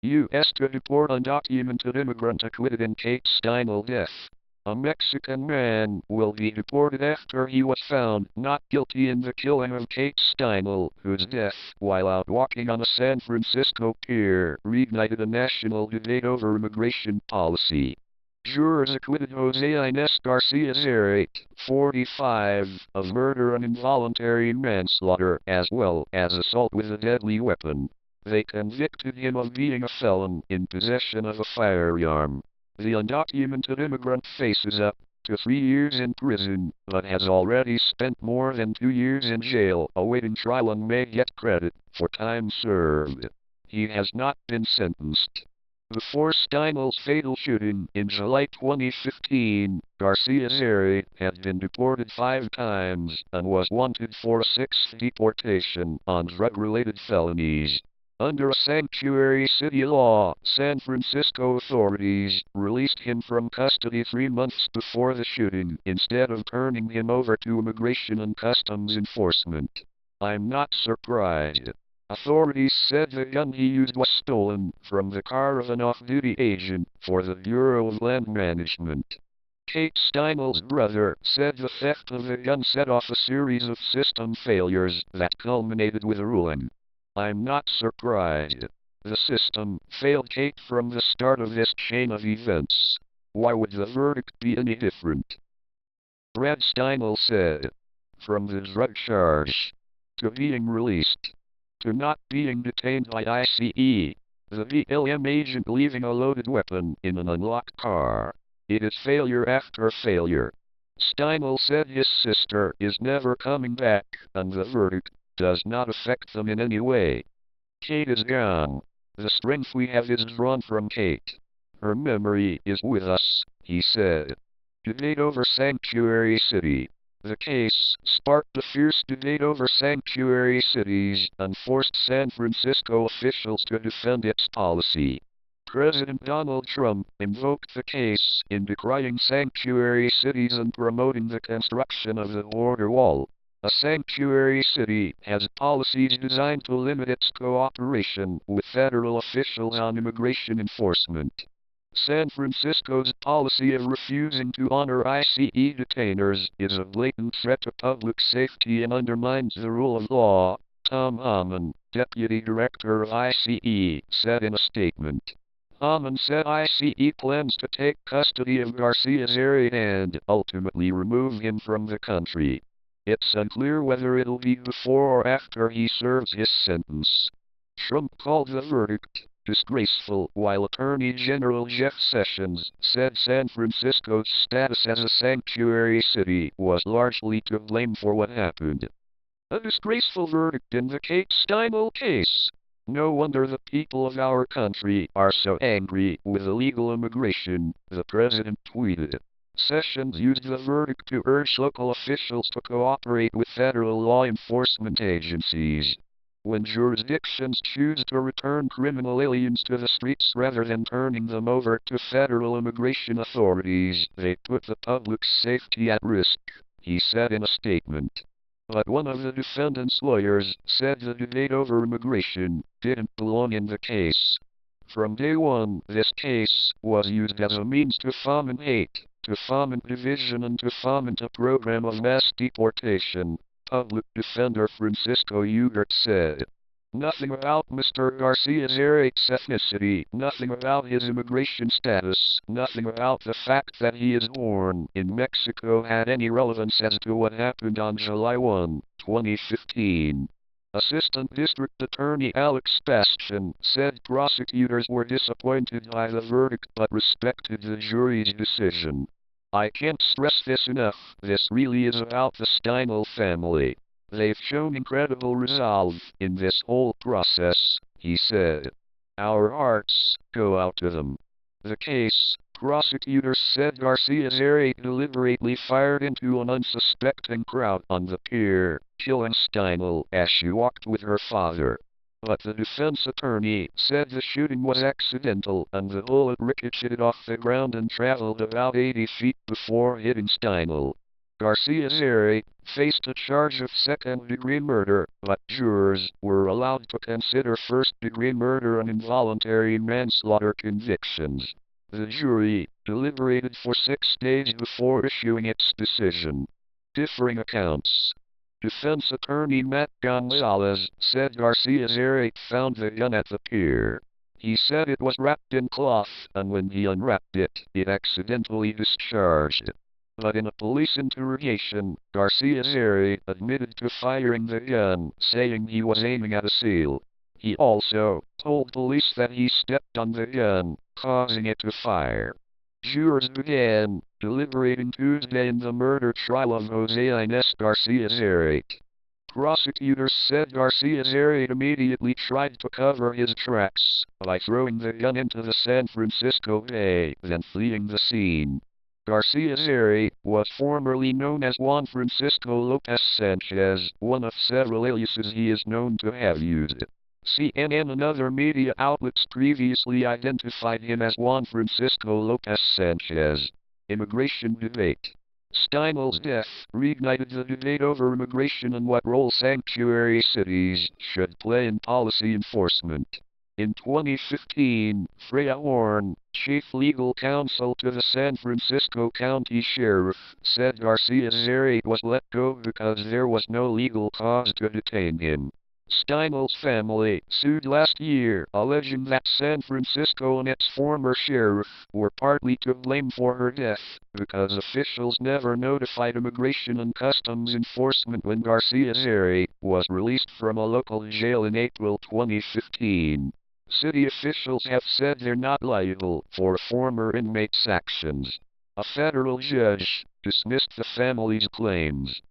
U.S. to deport undocumented immigrant acquitted in Kate Steinle death. A Mexican man will be deported after he was found not guilty in the killing of Kate Steinle, whose death, while out walking on a San Francisco pier, reignited a national debate over immigration policy. Jurors acquitted Jose Ines Garcia Zarate, 45, of murder and involuntary manslaughter, as well as assault with a deadly weapon. They convicted him of being a felon in possession of a firearm. The undocumented immigrant faces up to 3 years in prison, but has already spent more than 2 years in jail awaiting trial and may get credit for time served. He has not been sentenced. Before Steinle's fatal shooting in July 2015, Garcia Zarate had been deported 5 times and was wanted for a 6th deportation on drug-related felonies. Under a sanctuary city law, San Francisco authorities released him from custody 3 months before the shooting instead of turning him over to Immigration and Customs Enforcement. "I'm not surprised." Authorities said the gun he used was stolen from the car of an off-duty agent for the Bureau of Land Management. Kate Steinle's brother said the theft of the gun set off a series of system failures that culminated with a ruling. "I'm not surprised. The system failed Kate from the start of this chain of events. Why would the verdict be any different?" Brad Steinle said. "From the drug charge to being released to not being detained by ICE, the BLM agent leaving a loaded weapon in an unlocked car. It is failure after failure." Steinle said his sister is never coming back, and the verdict does not affect them in any way. "Kate is gone. The strength we have is drawn from Kate. Her memory is with us," he said. Debate over sanctuary city. The case sparked a fierce debate over sanctuary cities and forced San Francisco officials to defend its policy. President Donald Trump invoked the case in decrying sanctuary cities and promoting the construction of the border wall. A sanctuary city has policies designed to limit its cooperation with federal officials on immigration enforcement. San Francisco's policy of refusing to honor ICE detainers is a blatant threat to public safety and undermines the rule of law, Tom Hammond, deputy director of ICE, said in a statement. Hammond said ICE plans to take custody of Garcia Zarate and ultimately remove him from the country. It's unclear whether it'll be before or after he serves his sentence. Trump called the verdict disgraceful, while Attorney General Jeff Sessions said San Francisco's status as a sanctuary city was largely to blame for what happened. A disgraceful verdict in the Kate Steinle case. No wonder the people of our country are so angry with illegal immigration, the president tweeted. Sessions used the verdict to urge local officials to cooperate with federal law enforcement agencies. When jurisdictions choose to return criminal aliens to the streets rather than turning them over to federal immigration authorities, they put the public's safety at risk, he said in a statement. But one of the defendant's lawyers said the debate over immigration didn't belong in the case. From day one, this case was used as a means to foment hate, to foment division, and to foment a program of mass deportation, public defender Francisco Ugart said. Nothing about Mr. Garcia Zarate's ethnicity, nothing about his immigration status, nothing about the fact that he is born in Mexico had any relevance as to what happened on July 1, 2015. Assistant District Attorney Alex Bastian said prosecutors were disappointed by the verdict but respected the jury's decision. "I can't stress this enough, this really is about the Steinle family. They've shown incredible resolve in this whole process," he said. "Our hearts go out to them." The case, prosecutors said Garcia Zarate deliberately fired into an unsuspecting crowd on the pier, killing Steinle as she walked with her father. But the defense attorney said the shooting was accidental and the bullet ricocheted off the ground and traveled about 80 feet before hitting Steinle. Garcia Zarate faced a charge of second-degree murder, but jurors were allowed to consider first-degree murder and involuntary manslaughter convictions. The jury deliberated for 6 days before issuing its decision. Differing accounts. Defense attorney Matt Gonzalez said Garcia Zarate found the gun at the pier. He said it was wrapped in cloth, and when he unwrapped it, it accidentally discharged. But in a police interrogation, Garcia Zarate admitted to firing the gun, saying he was aiming at a seal. He also told police that he stepped on the gun, causing it to fire. Jurors began deliberating Tuesday in the murder trial of Jose Ines Garcia Zarate. Prosecutors said Garcia Zarate immediately tried to cover his tracks by throwing the gun into the San Francisco Bay, then fleeing the scene. Garcia Zarate was formerly known as Juan Francisco Lopez Sanchez, one of several aliases he is known to have used. CNN and other media outlets previously identified him as Juan Francisco Lopez Sanchez. Immigration debate. Steinle's death reignited the debate over immigration and what role sanctuary cities should play in policy enforcement. In 2015, Freya Warren, chief legal counsel to the San Francisco County Sheriff, said Garcia Zarate was let go because there was no legal cause to detain him. Steinle's family sued last year, alleging that San Francisco and its former sheriff were partly to blame for her death, because officials never notified Immigration and Customs Enforcement when Garcia Zarate was released from a local jail in April 2015. City officials have said they're not liable for a former inmate's actions. A federal judge dismissed the family's claims.